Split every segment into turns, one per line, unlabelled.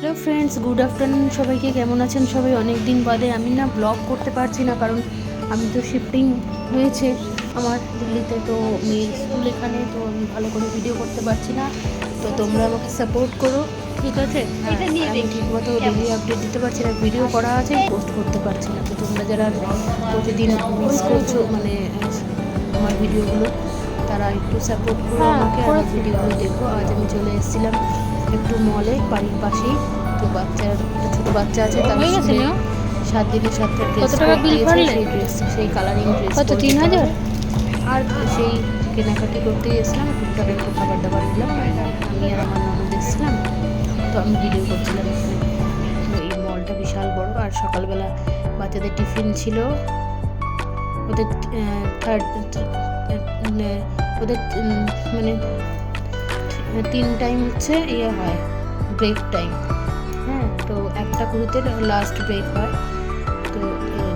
Hello friends, good afternoon সবাইকে। কেমন আছেন সবাই? অনেক দিন বাদে আমি না ব্লগ করতে পারছি না, কারণ আমি তো শিফটিং হয়েছে আমার দিল্লিতে, তো মেয়ের স্কুল এখানে, তো আমি ভালো করে ভিডিও করতে পারছি না। তো তোমরা আমাকে সাপোর্ট করো, ঠিক আছে? আমি ঠিকমতো ডেলি আপডেট দিতে পারছি না, ভিডিও করা আছে, পোস্ট করতে পারছি না। তো তোমরা যারা প্রতিদিন মিস করছো মানে আমার ভিডিওগুলো, তারা একটু সাপোর্ট করো আমাকে, আর ভিডিওগুলো দেখো। আজ আমি চলে এসেছিলাম একটু মলে, বাড়ির পাশেই। তো ছোটো বাচ্চা আছে, তার 7 দিনের 7টা ড্রেস সেই ড্রেস, সেই কালারিং ড্রেস, কত 3000। আর সেই কেনাকাটি করতে গেছিলাম, টুকটাক একটু খাবার দাবার নিলাম। আমি আর আমার ননদ এসেছিলাম, তো আমি ভিডিও করছিলাম এখানে। তো এই মলটা বিশাল বড়। আর সকালবেলা বাচ্চাদের টিফিন ছিল, ওদের ওদের মানে 3 টাইম হচ্ছে ইয়ে হয়, ব্রেক টাইম। হ্যাঁ, তো 1:20-তে লাস্ট ব্রেক হয়। তো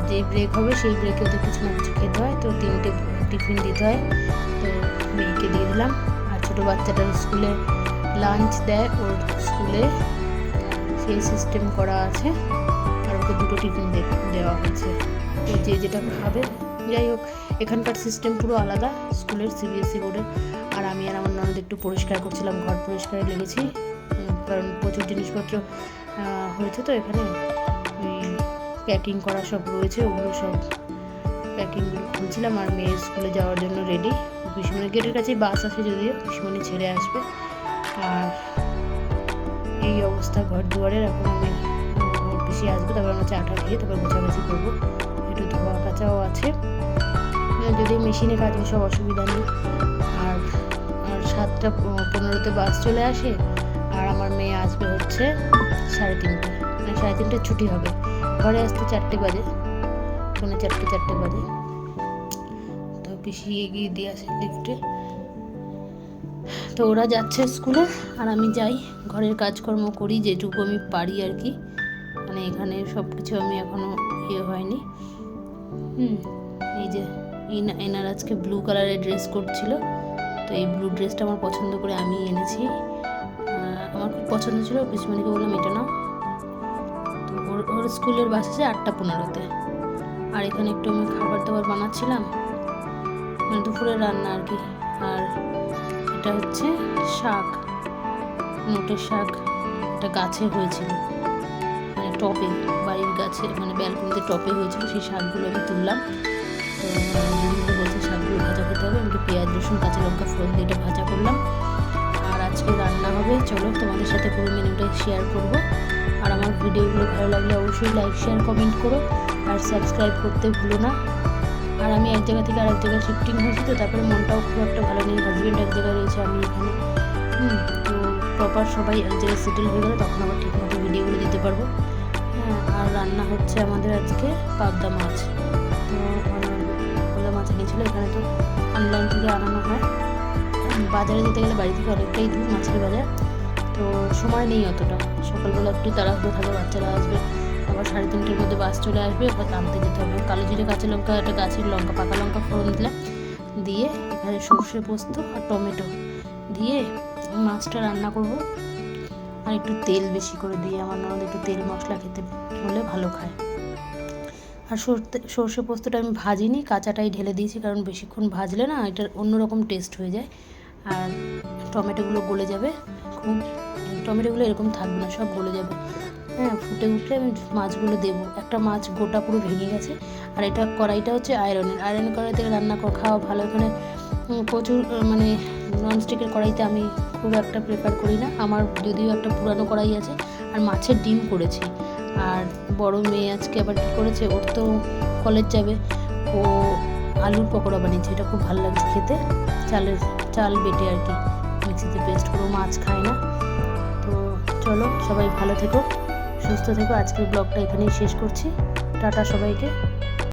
যেই ব্রেক হবে সেই ব্রেকে ওদের কিছু না কিছু খেতে হয়। তো 3টে টিফিন দিতে হয়, তো মেয়েকে দিয়ে দিলাম। আর ছোটো বাচ্চাটার স্কুলে লাঞ্চ দেয়, ওর স্কুলে সেই সিস্টেম করা আছে, আর ওকে 2টো টিফিন দেওয়া হচ্ছে। তো যে যেটা খাবে, যাই হোক, এখানকার সিস্টেম পুরো আলাদা স্কুলের, সিবিএসসি বোর্ডের। আর আমি আর আমার ননদ একটু পরিষ্কার করছিলাম, ঘর পরিষ্কারে লেগেছি, কারণ প্রচুর জিনিসপত্র হয়েছে। তো এখানে প্যাকিং করা সব রয়েছে, ওগুলো সব প্যাকিংগুলো খুলছিলাম। আর মেয়ের স্কুলে যাওয়ার জন্য রেডি। পিসিমণির গেটের কাছেই বাস আছে, যদিও পিসিমণি ছেড়ে আসবে। আর এই অবস্থা ঘর দুয়ারের। এখন আমি পিসি আসবে, তারপর আমরা চাটা খেয়ে তারপর গোছাগাছি করবো। একটু ধোয়া কাচাও আছে, যদি মেশিনে কাজে সব অসুবিধা নেই। আর 7:15-তে বাস চলে আসে। আর আমার মেয়ে আসবে হচ্ছে 3:30, মানে 3:30 ছুটি হবে। ঘরে আসতে 4টে বাজে, 4:45 বাজে। তো পিসি এগিয়ে দিয়ে আসে লিফটে। তো ওরা যাচ্ছে স্কুলে, আর আমি যাই, ঘরের কাজকর্ম করি যেটুকু আমি পারি আর কি। মানে এখানে সব কিছু আমি এখনও হয়নি। এই যে এনার আজকে ব্লু কালারের ড্রেস করছিল, তো এই ব্লু ড্রেসটা আমার পছন্দ করে আমি এনেছি। আমার খুব পছন্দ ছিল, পিসিমণিকে বললাম এটা নাও। তো ওর স্কুলের বাস আছে 8:15-তে। আর এখানে একটু আমি খাবার দাবার বানাচ্ছিলাম, মানে দুপুরের রান্না আর কি। আর এটা হচ্ছে শাক, নোটের শাক। এটা গাছে হয়েছিল, মানে টপে, বাড়ির গাছে, মানে ব্যালকনিতে টপে হয়েছিল। সেই শাকগুলো আমি তুললাম। তো দিদিকে বলছি শাকগুলো ভাজা খেতে হবে, একটু পেঁয়াজ রসুন কাঁচা লঙ্কা ফোড়ন দিয়ে এটা ভাজা করলাম। আর আজকে রান্না হবে, চলো তোমাদের সাথে পুরো মেনুটা শেয়ার করব। আর আমার ভিডিওগুলো ভালো লাগলে অবশ্যই লাইক শেয়ার কমেন্ট করো, আর সাবস্ক্রাইব করতে ভুলো না। আর আমি এক জায়গা থেকে আরেক জায়গায় শিফটিং হয়েছি, তো তারপরে মনটাও খুব একটা ভালো নেই। হাজব্যান্ড এক জায়গায় রয়েছে, আমি এখানে। তো প্রপার সবাই এক জায়গায় সেটেল হয়ে গেলে তখন আবার ঠিকমতো ভিডিওগুলো দিতে পারবো। হ্যাঁ, আর রান্না হচ্ছে আমাদের আজকে পাবদা মাছ। তো পাবদা মাছ এনেছিলো, এখানে তো অনলাইন থেকে আনানো হয়। বাজারে যেতে গেলে বাড়ি থেকে অনেকটাই দূর মাছের বাজার, তো সময় নেই অতটা। সকালবেলা একটু তাড়াহুড়ো থাকে, বাচ্চারা আসবে, আবার 3:30-র মধ্যে বাস চলে আসবে, এবার আনতে যেতে হবে। কালো জিরে কাঁচা লঙ্কা, একটা গাছের লঙ্কা, পাকা লঙ্কা ফোড়ন দিলাম, দিয়ে এখানে সর্ষে পোস্ত আর টমেটো দিয়ে মাছটা রান্না করব। আর একটু তেল বেশি করে দিয়ে, আমার ননদ একটু তেল মশলা খেতে হলে ভালো খায়। আর সর্ষে পোস্তটা আমি ভাজিনি, কাঁচাটাই ঢেলে দিয়েছি, কারণ বেশিক্ষণ ভাজলে না এটার অন্যরকম টেস্ট হয়ে যায়। আর টমেটোগুলো গলে যাবে, খুব টমেটোগুলো এরকম থাকবে না, সব গলে যাবে। হ্যাঁ, ফুটে উঠলে আমি মাছগুলো দেবো। একটা মাছ গোটা পুরো ভেঙে গেছে। আর এটা কড়াইটা হচ্ছে আয়রন কড়াই থেকে রান্না খাওয়া ভালো। এখানে প্রচুর মানে ননস্টিকের কড়াইতে আমি খুব একটা প্রেফার করি না। আমার যদিও একটা পুরানো কড়াই আছে। আর মাছের ডিম করেছি। আর বড় মেয়ে আজকে আবার কী করেছে, ওর তো কলেজ যাবে, ও আলুর পকোড়া বানিয়েছে, এটা খুব ভালো লাগছে খেতে। চাল বেটে আর কি, মিক্সিতে পেস্ট করে। মাছ খায় না। তো চলো, সবাই ভালো থেকো, সুস্থ থেকো। আজকের ব্লগটা এখানেই শেষ করছি। টাটা সবাইকে।